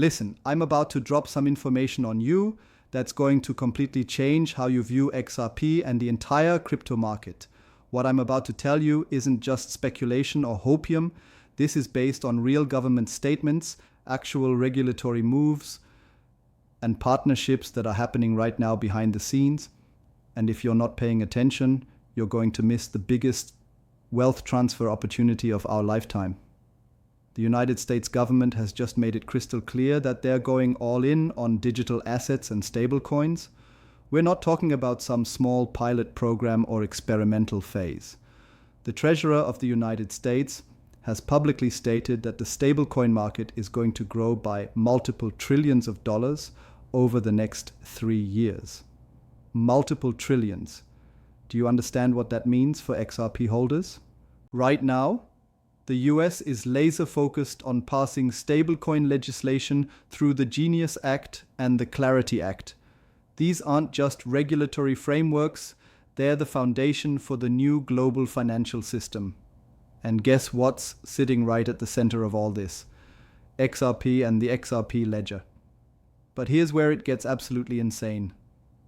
Listen, I'm about to drop some information on you that's going to completely change how you view XRP and the entire crypto market. What I'm about to tell you isn't just speculation or hopium. This is based on real government statements, actual regulatory moves, and partnerships that are happening right now behind the scenes. And if you're not paying attention, you're going to miss the biggest wealth transfer opportunity of our lifetime. The United States government has just made it crystal clear that they're going all in on digital assets and stablecoins. We're not talking about some small pilot program or experimental phase. The Treasurer of the United States has publicly stated that the stablecoin market is going to grow by multiple trillions of dollars over the next 3 years. Multiple trillions. Do you understand what that means for XRP holders? Right now, the US is laser focused on passing stablecoin legislation through the Genius Act and the Clarity Act. These aren't just regulatory frameworks, they're the foundation for the new global financial system. And guess what's sitting right at the center of all this? XRP and the XRP ledger. But here's where it gets absolutely insane.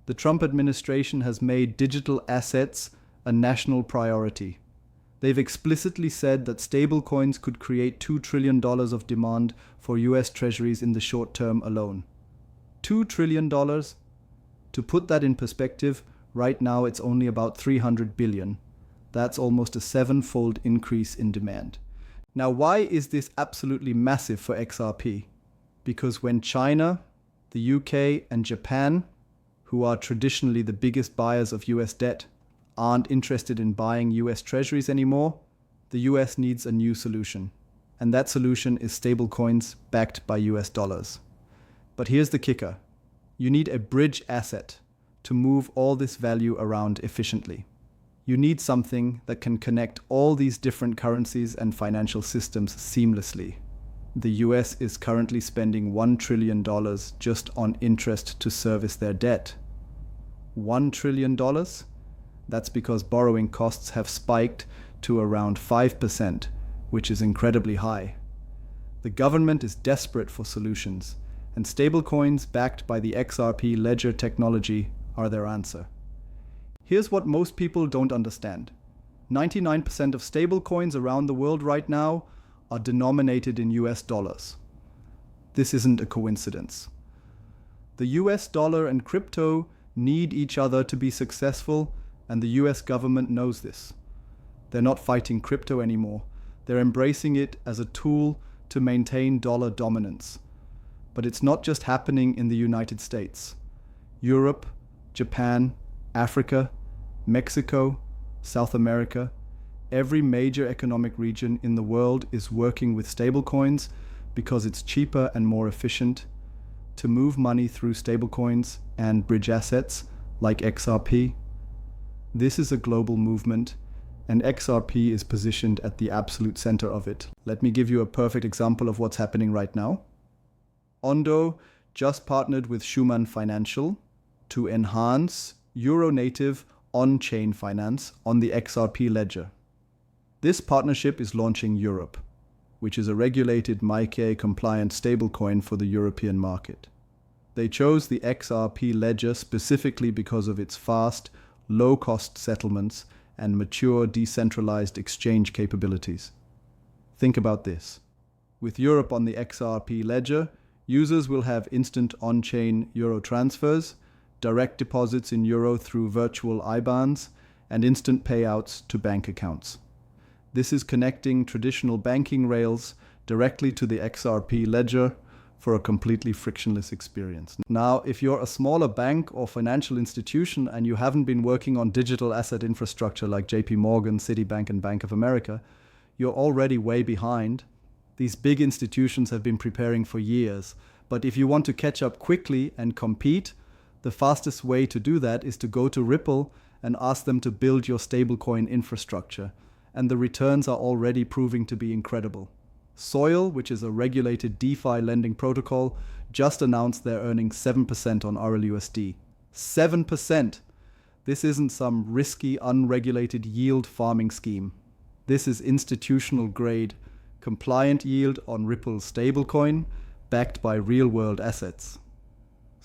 The Trump administration has made digital assets a national priority. They've explicitly said that stablecoins could create $2 trillion of demand for US treasuries in the short term alone. $2 trillion? To put that in perspective, right now it's only about 300 billion. That's almost a 7-fold increase in demand. Now, why is this absolutely massive for XRP? Because when China, the UK, and Japan, who are traditionally the biggest buyers of US debt, aren't interested in buying US treasuries anymore, the US needs a new solution. And that solution is stablecoins backed by US dollars. But here's the kicker. You need a bridge asset to move all this value around efficiently. You need something that can connect all these different currencies and financial systems seamlessly. The US is currently spending $1 trillion just on interest to service their debt. $1 trillion? That's because borrowing costs have spiked to around 5%, which is incredibly high. The government is desperate for solutions, and stablecoins backed by the XRP ledger technology are their answer. Here's what most people don't understand. 99% of stablecoins around the world right now are denominated in US dollars. This isn't a coincidence. The US dollar and crypto need each other to be successful, and the US government knows this. They're not fighting crypto anymore. They're embracing it as a tool to maintain dollar dominance. But it's not just happening in the United States. Europe, Japan, Africa, Mexico, South America, every major economic region in the world is working with stablecoins because it's cheaper and more efficient to move money through stablecoins and bridge assets like XRP. This is a global movement, and XRP is positioned at the absolute center of it. Let me give you a perfect example of what's happening right now. Ondo just partnered with Schumann Financial to enhance euro-native on-chain finance on the XRP ledger. This partnership is launching Europe, which is a regulated MiCA-compliant stablecoin for the European market. They chose the XRP ledger specifically because of its fast, low-cost settlements and mature decentralized exchange capabilities. Think about this. With Europe on the XRP ledger, users will have instant on-chain euro transfers, direct deposits in euro through virtual IBANs, and instant payouts to bank accounts. This is connecting traditional banking rails directly to the XRP ledger for a completely frictionless experience. Now, if you're a smaller bank or financial institution and you haven't been working on digital asset infrastructure like JP Morgan, Citibank, and Bank of America, you're already way behind. These big institutions have been preparing for years. But if you want to catch up quickly and compete, the fastest way to do that is to go to Ripple and ask them to build your stablecoin infrastructure. And the returns are already proving to be incredible. Soil, which is a regulated DeFi lending protocol, just announced they're earning 7% on RLUSD. 7%! This isn't some risky, unregulated yield farming scheme. This is institutional grade, compliant yield on Ripple's stablecoin, backed by real-world assets.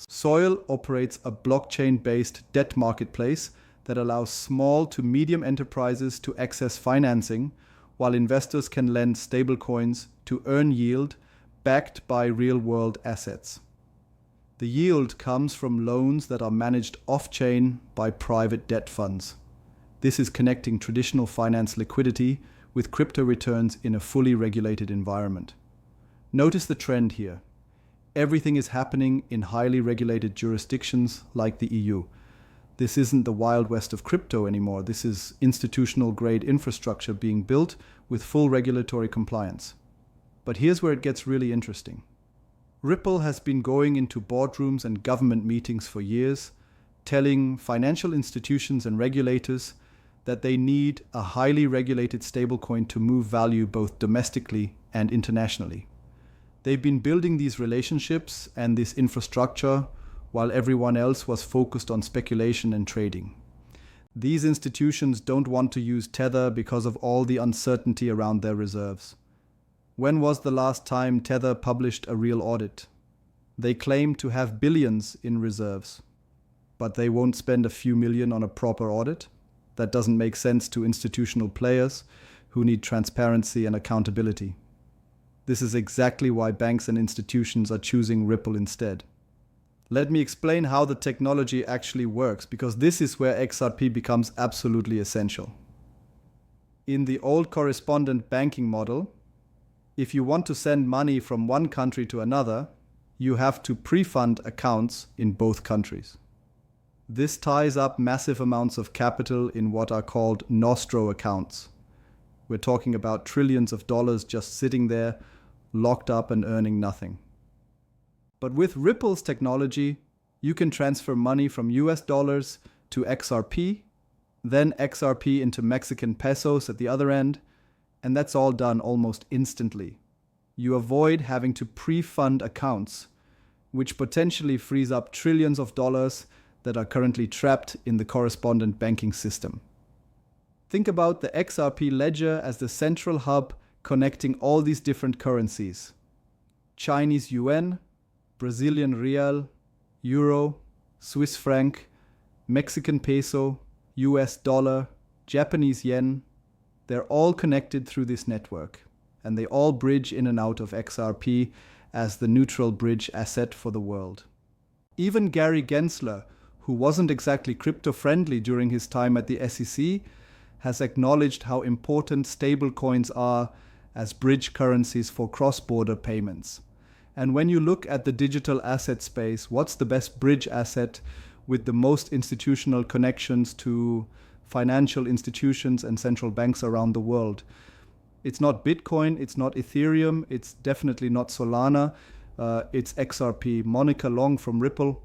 Soil operates a blockchain-based debt marketplace that allows small to medium enterprises to access financing, while investors can lend stablecoins to earn yield backed by real-world assets. The yield comes from loans that are managed off-chain by private debt funds. This is connecting traditional finance liquidity with crypto returns in a fully regulated environment. Notice the trend here. Everything is happening in highly regulated jurisdictions like the EU. This isn't the Wild West of crypto anymore. This is institutional-grade infrastructure being built with full regulatory compliance. But here's where it gets really interesting. Ripple has been going into boardrooms and government meetings for years, telling financial institutions and regulators that they need a highly regulated stablecoin to move value both domestically and internationally. They've been building these relationships and this infrastructure while everyone else was focused on speculation and trading. These institutions don't want to use Tether because of all the uncertainty around their reserves. When was the last time Tether published a real audit? They claim to have billions in reserves, but they won't spend a few million on a proper audit? That doesn't make sense to institutional players who need transparency and accountability. This is exactly why banks and institutions are choosing Ripple instead. Let me explain how the technology actually works, because this is where XRP becomes absolutely essential. In the old correspondent banking model, if you want to send money from one country to another, you have to pre-fund accounts in both countries. This ties up massive amounts of capital in what are called nostro accounts. We're talking about trillions of dollars just sitting there, locked up and earning nothing. But with Ripple's technology, you can transfer money from US dollars to XRP, then XRP into Mexican pesos at the other end, and that's all done almost instantly. You avoid having to pre-fund accounts, which potentially frees up trillions of dollars that are currently trapped in the correspondent banking system. Think about the XRP ledger as the central hub connecting all these different currencies: Chinese yuan, Brazilian real, euro, Swiss franc, Mexican peso, US dollar, Japanese yen. They're all connected through this network, and they all bridge in and out of XRP as the neutral bridge asset for the world. Even Gary Gensler, who wasn't exactly crypto-friendly during his time at the SEC, has acknowledged how important stablecoins are as bridge currencies for cross-border payments. And when you look at the digital asset space, what's the best bridge asset with the most institutional connections to financial institutions and central banks around the world? It's not Bitcoin, it's not Ethereum, it's definitely not Solana, it's XRP. Monica Long from Ripple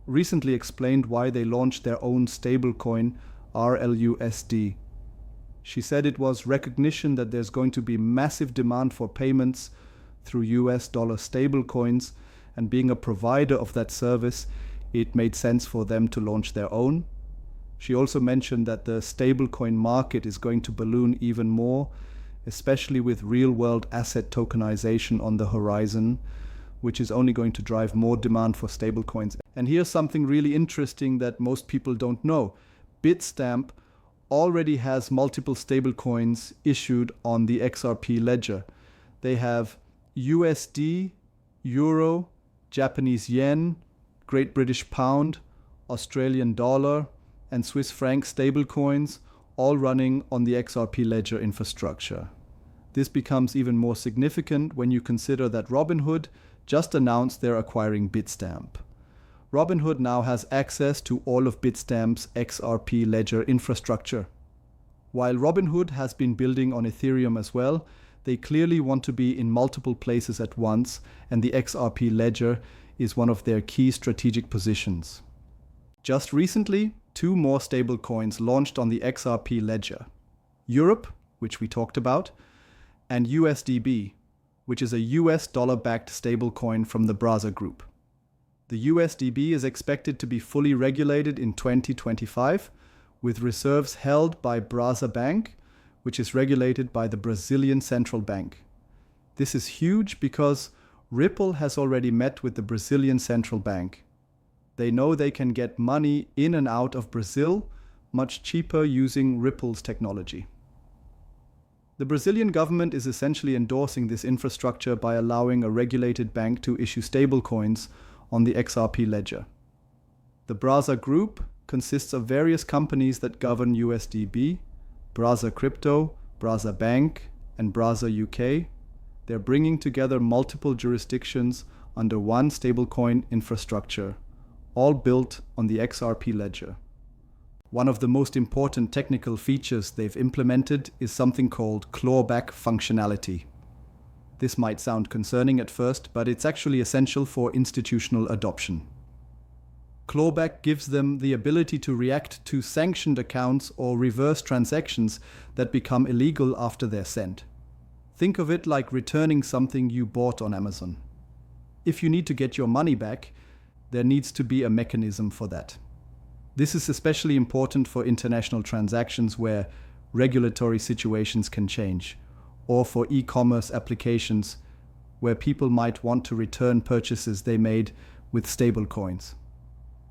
recently explained why they launched their own stablecoin, RLUSD. She said it was recognition that there's going to be massive demand for payments through US dollar stablecoins, and being a provider of that service, it made sense for them to launch their own. She also mentioned that the stablecoin market is going to balloon even more, especially with real-world asset tokenization on the horizon, which is only going to drive more demand for stablecoins. And here's something really interesting that most people don't know. Bitstamp already has multiple stablecoins issued on the XRP ledger. They have USD, Euro, Japanese yen, Great British Pound, Australian dollar, and Swiss franc stablecoins, all running on the XRP ledger infrastructure. This becomes even more significant when you consider that Robinhood just announced they're acquiring Bitstamp. Robinhood now has access to all of Bitstamp's XRP ledger infrastructure. While Robinhood has been building on Ethereum as well, they clearly want to be in multiple places at once, and the XRP ledger is one of their key strategic positions. Just recently, 2 more stablecoins launched on the XRP ledger: Europe, which we talked about, and USDB, which is a US dollar-backed stablecoin from the Braza Group. The USDB is expected to be fully regulated in 2025, with reserves held by Braza Bank, which is regulated by the Brazilian Central Bank. This is huge because Ripple has already met with the Brazilian central bank. They know they can get money in and out of Brazil much cheaper using Ripple's technology. The Brazilian government is essentially endorsing this infrastructure by allowing a regulated bank to issue stablecoins on the XRP ledger. The Brasa Group consists of various companies that govern USDB, Brasa Crypto, Brasa Bank, and Brasa UK. They're bringing together multiple jurisdictions under one stablecoin infrastructure, all built on the XRP ledger. One of the most important technical features they've implemented is something called clawback functionality. This might sound concerning at first, but it's actually essential for institutional adoption. Clawback gives them the ability to react to sanctioned accounts or reverse transactions that become illegal after they're sent. Think of it like returning something you bought on Amazon. If you need to get your money back, there needs to be a mechanism for that. This is especially important for international transactions where regulatory situations can change, or for e-commerce applications where people might want to return purchases they made with stablecoins.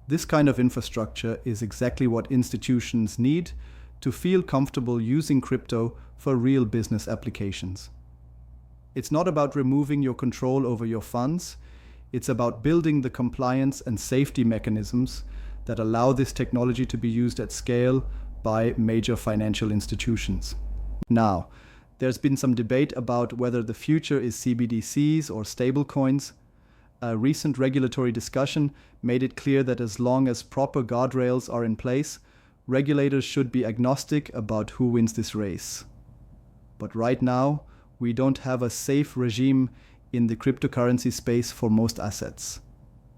This kind of infrastructure is exactly what institutions need to feel comfortable using crypto for real business applications. It's not about removing your control over your funds. It's about building the compliance and safety mechanisms that allow this technology to be used at scale by major financial institutions. Now, there's been some debate about whether the future is CBDCs or stablecoins. A recent regulatory discussion made it clear that as long as proper guardrails are in place, regulators should be agnostic about who wins this race. But right now, we don't have a safe regime in the cryptocurrency space for most assets.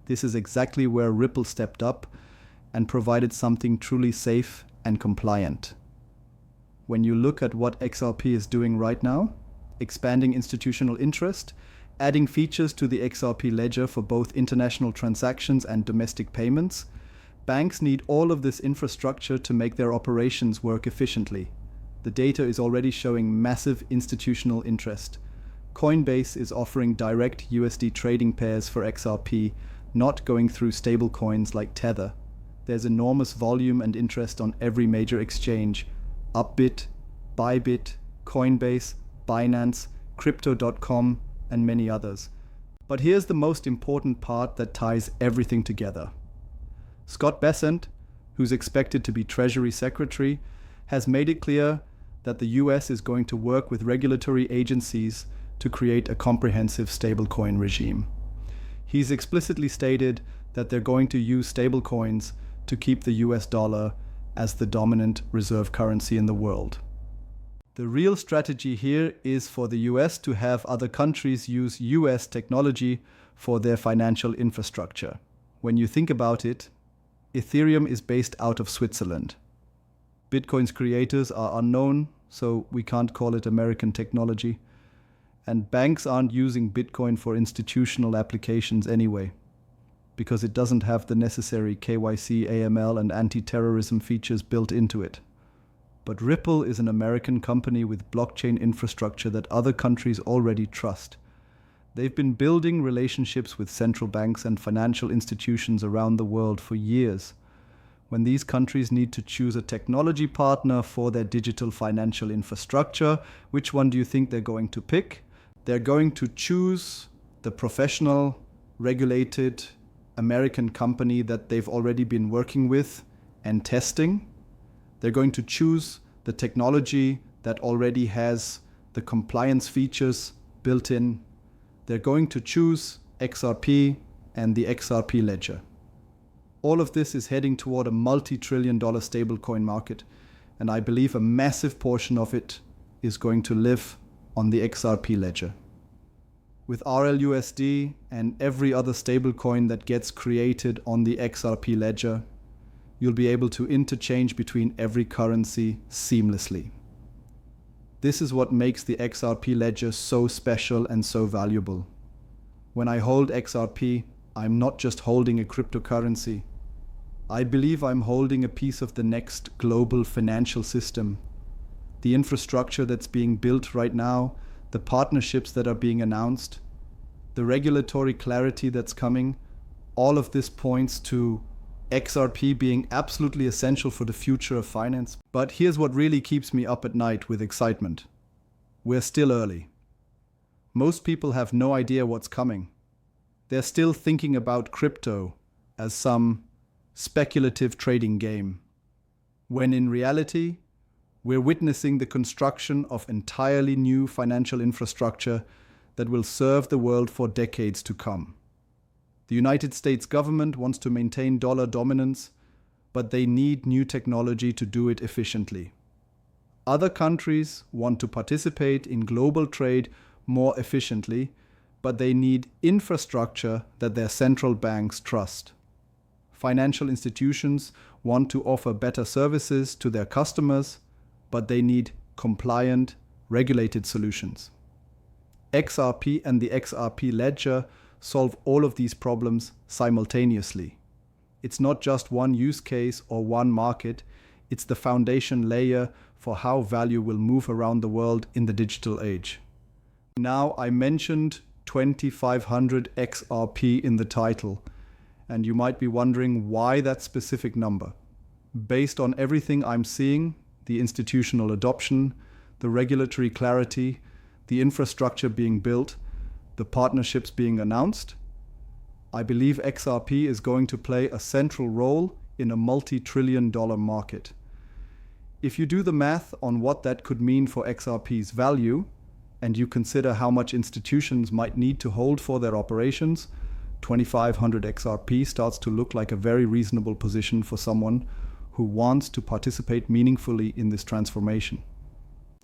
This is exactly where Ripple stepped up and provided something truly safe and compliant. When you look at what XRP is doing right now, expanding institutional interest, adding features to the XRP ledger for both international transactions and domestic payments, banks need all of this infrastructure to make their operations work efficiently. The data is already showing massive institutional interest. Coinbase is offering direct USD trading pairs for XRP, not going through stablecoins like Tether. There's enormous volume and interest on every major exchange: Upbit, Bybit, Coinbase, Binance, Crypto.com, and many others. But here's the most important part that ties everything together. Scott Bessent, who's expected to be Treasury Secretary, has made it clear that the US is going to work with regulatory agencies to create a comprehensive stablecoin regime. He's explicitly stated that they're going to use stablecoins to keep the US dollar as the dominant reserve currency in the world. The real strategy here is for the US to have other countries use US technology for their financial infrastructure. When you think about it, Ethereum is based out of Switzerland. Bitcoin's creators are unknown, so we can't call it American technology. And banks aren't using Bitcoin for institutional applications anyway, because it doesn't have the necessary KYC, AML, and anti-terrorism features built into it. But Ripple is an American company with blockchain infrastructure that other countries already trust. They've been building relationships with central banks and financial institutions around the world for years. When these countries need to choose a technology partner for their digital financial infrastructure, which one do you think they're going to pick? They're going to choose the professional, regulated American company that they've already been working with and testing. They're going to choose the technology that already has the compliance features built in. They're going to choose XRP and the XRP ledger. All of this is heading toward a multi-trillion-dollar stablecoin market, and I believe a massive portion of it is going to live on the XRP ledger. With RLUSD and every other stablecoin that gets created on the XRP ledger, you'll be able to interchange between every currency seamlessly. This is what makes the XRP ledger so special and so valuable. When I hold XRP, I'm not just holding a cryptocurrency. I believe I'm holding a piece of the next global financial system. The infrastructure that's being built right now, the partnerships that are being announced, the regulatory clarity that's coming, all of this points to XRP being absolutely essential for the future of finance. But here's what really keeps me up at night with excitement. We're still early. Most people have no idea what's coming. They're still thinking about crypto as some speculative trading game, when in reality, we're witnessing the construction of entirely new financial infrastructure that will serve the world for decades to come. The United States government wants to maintain dollar dominance, but they need new technology to do it efficiently. Other countries want to participate in global trade more efficiently, but they need infrastructure that their central banks trust. Financial institutions want to offer better services to their customers, but they need compliant, regulated solutions. XRP and the XRP ledger solve all of these problems simultaneously. It's not just one use case or one market, it's the foundation layer for how value will move around the world in the digital age. Now, I mentioned 2500 XRP in the title, and you might be wondering why that specific number. Based on everything I'm seeing, the institutional adoption, the regulatory clarity, the infrastructure being built, the partnerships being announced, I believe XRP is going to play a central role in a multi-trillion-dollar market. If you do the math on what that could mean for XRP's value, and you consider how much institutions might need to hold for their operations, 2500 XRP starts to look like a very reasonable position for someone who wants to participate meaningfully in this transformation.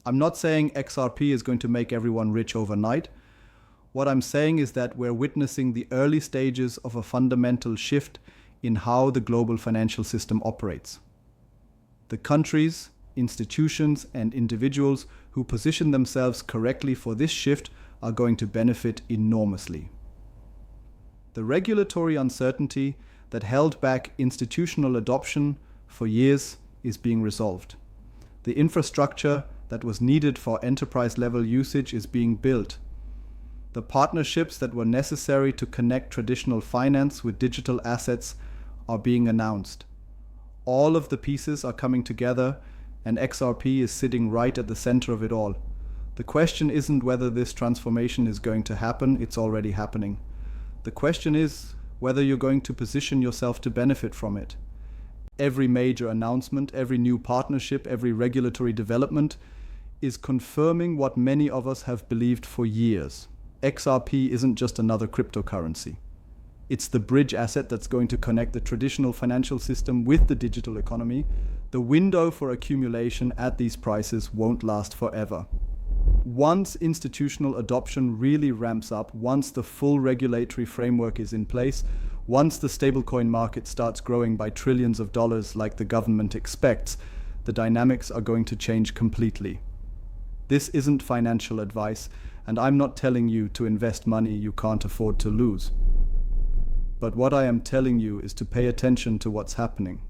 I'm not saying XRP is going to make everyone rich overnight. What I'm saying is that we're witnessing the early stages of a fundamental shift in how the global financial system operates. The countries, institutions, and individuals who position themselves correctly for this shift are going to benefit enormously. The regulatory uncertainty that held back institutional adoption for years is being resolved. The infrastructure that was needed for enterprise-level usage is being built. The partnerships that were necessary to connect traditional finance with digital assets are being announced. All of the pieces are coming together, and XRP is sitting right at the center of it all. The question isn't whether this transformation is going to happen, it's already happening. The question is whether you're going to position yourself to benefit from it. Every major announcement, every new partnership, every regulatory development is confirming what many of us have believed for years. XRP isn't just another cryptocurrency. It's the bridge asset that's going to connect the traditional financial system with the digital economy. The window for accumulation at these prices won't last forever. Once institutional adoption really ramps up, once the full regulatory framework is in place, once the stablecoin market starts growing by trillions of dollars like the government expects, the dynamics are going to change completely. This isn't financial advice, and I'm not telling you to invest money you can't afford to lose. But what I am telling you is to pay attention to what's happening.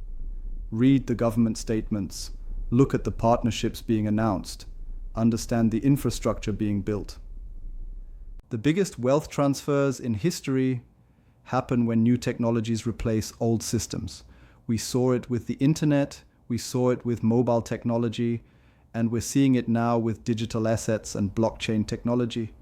Read the government statements, look at the partnerships being announced, understand the infrastructure being built. The biggest wealth transfers in history happen when new technologies replace old systems. We saw it with the internet, we saw it with mobile technology, and we're seeing it now with digital assets and blockchain technology.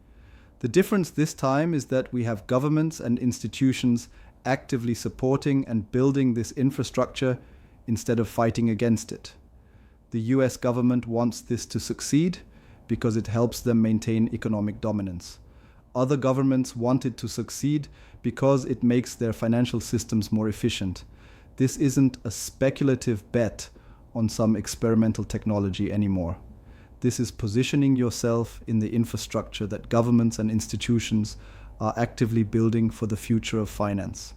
The difference this time is that we have governments and institutions actively supporting and building this infrastructure instead of fighting against it. The US government wants this to succeed because it helps them maintain economic dominance. Other governments want it to succeed because it makes their financial systems more efficient. This isn't a speculative bet on some experimental technology anymore. This is positioning yourself in the infrastructure that governments and institutions are actively building for the future of finance.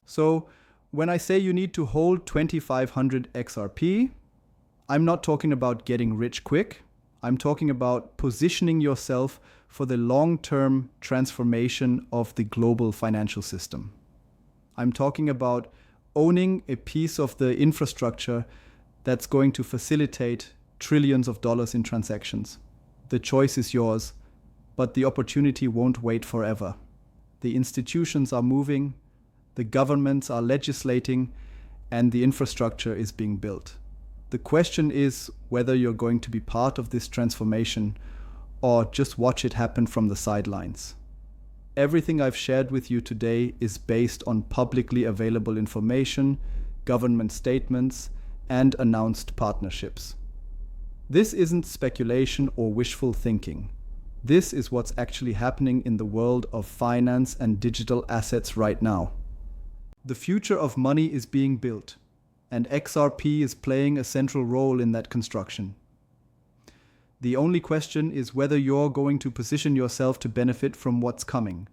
So, when I say you need to hold 2500 XRP, I'm not talking about getting rich quick. I'm talking about positioning yourself for the long-term transformation of the global financial system. I'm talking about owning a piece of the infrastructure that's going to facilitate trillions of dollars in transactions. The choice is yours, but the opportunity won't wait forever. The institutions are moving, the governments are legislating, and the infrastructure is being built. The question is whether you're going to be part of this transformation or just watch it happen from the sidelines. Everything I've shared with you today is based on publicly available information, government statements, and announced partnerships. This isn't speculation or wishful thinking. This is what's actually happening in the world of finance and digital assets right now. The future of money is being built, and XRP is playing a central role in that construction. The only question is whether you're going to position yourself to benefit from what's coming.